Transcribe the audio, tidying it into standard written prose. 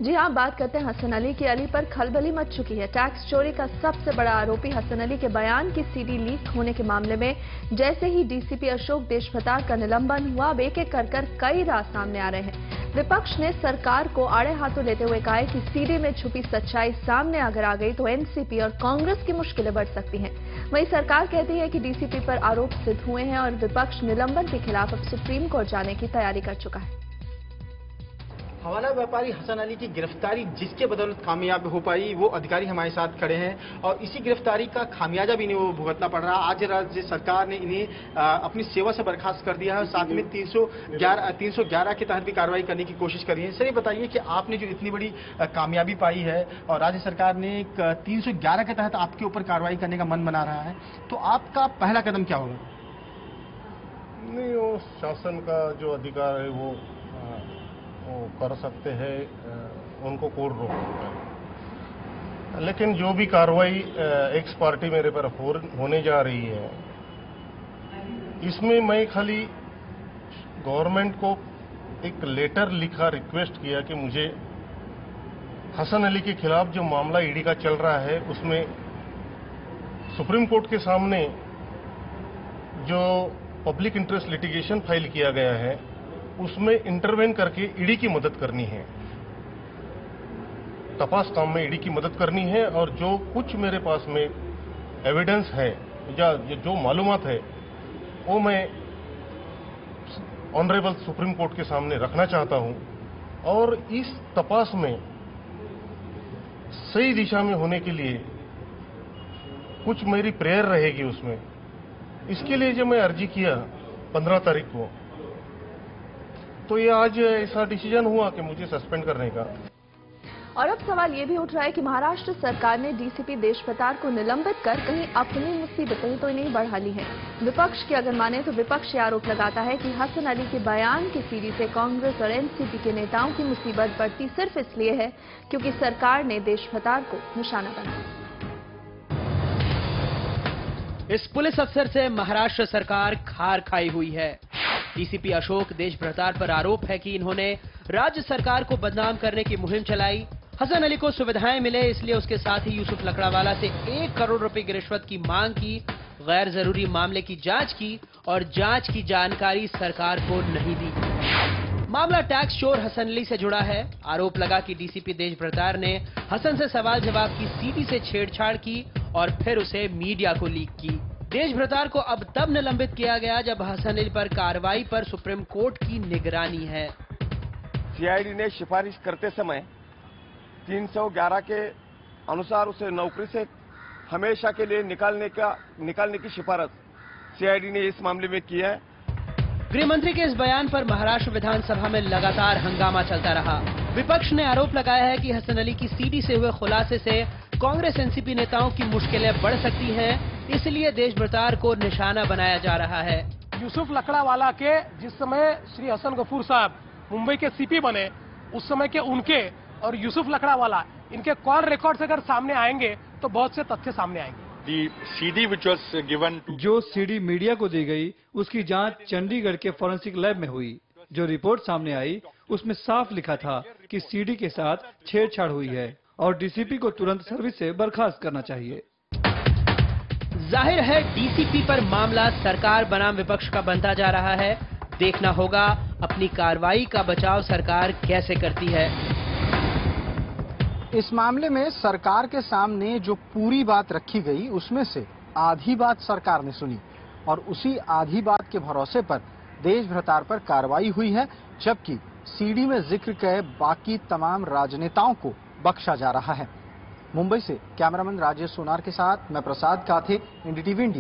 जी हां, बात करते हैं हसन अली की। अली पर खलबली मच चुकी है। टैक्स चोरी का सबसे बड़ा आरोपी हसन अली के बयान की सीडी लीक होने के मामले में जैसे ही डीसीपी अशोक देशभ्रतार का निलंबन हुआ, अब एक एक कर कई राज सामने आ रहे हैं। विपक्ष ने सरकार को आड़े हाथों लेते हुए कहा है कि सीडी में छुपी सच्चाई सामने अगर आ गई तो एनसीपी और कांग्रेस की मुश्किलें बढ़ सकती हैं। वहीं सरकार कहती है कि डीसीपी पर आरोप सिद्ध हुए हैं और विपक्ष निलंबन के खिलाफ अब सुप्रीम कोर्ट जाने की तैयारी कर चुका है। हवाला व्यापारी हसन अली की गिरफ्तारी जिसके बदौलत कामयाब हो पाई, वो अधिकारी हमारे साथ खड़े हैं और इसी गिरफ्तारी का खामियाजा भी इन्हें भुगतना पड़ रहा। आज राज्य सरकार ने इन्हें अपनी सेवा से बर्खास्त कर दिया है और साथ में 311 के तहत भी कार्रवाई करने की कोशिश करी है। सर, ये बताइए कि आपने जो इतनी बड़ी कामयाबी पाई है और राज्य सरकार ने 311 के तहत आपके ऊपर कार्रवाई करने का मन बना रहा है, तो आपका पहला कदम क्या होगा? नहीं, वो शासन का जो अधिकार है वो कर सकते हैं, उनको कोर्ट रोक सकता है। लेकिन जो भी कार्रवाई एक्स पार्टी मेरे पर होने जा रही है, इसमें मैं खाली गवर्नमेंट को एक लेटर लिखा, रिक्वेस्ट किया कि मुझे हसन अली के खिलाफ जो मामला ईडी का चल रहा है उसमें सुप्रीम कोर्ट के सामने जो पब्लिक इंटरेस्ट लिटिगेशन फाइल किया गया है उसमें इंटरवेन करके ईडी की मदद करनी है, तपास काम में ईडी की मदद करनी है और जो कुछ मेरे पास में एविडेंस है या जो मालूमात है वो मैं ऑनरेबल सुप्रीम कोर्ट के सामने रखना चाहता हूं और इस तपास में सही दिशा में होने के लिए कुछ मेरी प्रेयर रहेगी उसमें। इसके लिए जब मैं अर्जी किया 15 तारीख को, तो ये आज ऐसा डिसीजन हुआ कि मुझे सस्पेंड करने का। और अब सवाल ये भी उठ रहा है कि महाराष्ट्र सरकार ने डीसीपी देशभ्रतार को निलंबित कर कहीं अपनी मुसीबतें तो नहीं बढ़ा ली हैं। विपक्ष की अगर माने तो विपक्ष ये आरोप लगाता है कि हसन अली के बयान की सीडी से कांग्रेस और एनसीपी के नेताओं की मुसीबत बढ़ती सिर्फ इसलिए है क्योंकि सरकार ने देशभ्रतार को निशाना बनाया। इस पुलिस अफसर से महाराष्ट्र सरकार खार खाई हुई है। डीसीपी अशोक देशभ्रतार पर आरोप है कि इन्होंने राज्य सरकार को बदनाम करने की मुहिम चलाई। हसन अली को सुविधाएं मिले इसलिए उसके साथ ही यूसुफ लकड़ावाला से 1 करोड़ रुपए की रिश्वत की मांग की, गैर जरूरी मामले की जांच की और जांच की जानकारी सरकार को नहीं दी। मामला टैक्स चोर हसन अली से जुड़ा है। आरोप लगा कि डीसीपी देशभ्रतार ने हसन से सवाल जवाब की सीडी से छेड़छाड़ की और फिर उसे मीडिया को लीक की। देशभ्रतार को अब तब निलंबित किया गया जब हसन अली पर कार्रवाई पर सुप्रीम कोर्ट की निगरानी है। सीआईडी ने सिफारिश करते समय 311 के अनुसार उसे नौकरी से हमेशा के लिए निकालने की सिफारिश सीआईडी ने इस मामले में की है। गृह मंत्री के इस बयान पर महाराष्ट्र विधानसभा में लगातार हंगामा चलता रहा। विपक्ष ने आरोप लगाया है कि हसन अली की सीडी से हुए खुलासे से कांग्रेस एनसीपी नेताओं की मुश्किलें बढ़ सकती हैं, इसलिए देशभ्रतार को निशाना बनाया जा रहा है। यूसुफ लकड़ावाला के जिस समय श्री हसन गफूर साहब मुंबई के सीपी बने, उस समय के उनके और यूसुफ लकड़ावाला इनके कॉल रिकॉर्ड्स अगर सामने आएंगे तो बहुत से तथ्य सामने आएंगे। जो सीडी मीडिया को दी गई उसकी जांच चंडीगढ़ के फॉरेंसिक लैब में हुई। जो रिपोर्ट सामने आई उसमें साफ लिखा था कि सीडी के साथ छेड़छाड़ हुई है और डीसीपी को तुरंत सर्विस से बर्खास्त करना चाहिए। जाहिर है डीसीपी पर मामला सरकार बनाम विपक्ष का बनता जा रहा है। देखना होगा अपनी कार्रवाई का बचाव सरकार कैसे करती है। इस मामले में सरकार के सामने जो पूरी बात रखी गई उसमें से आधी बात सरकार ने सुनी और उसी आधी बात के भरोसे पर देशभ्रतार पर कार्रवाई हुई है, जबकि सीडी में जिक्र किए बाकी तमाम राजनेताओं को बख्शा जा रहा है। मुंबई से कैमरामैन राजेश सोनार के साथ मैं प्रसाद काथे, एनडीटीवी इंडिया।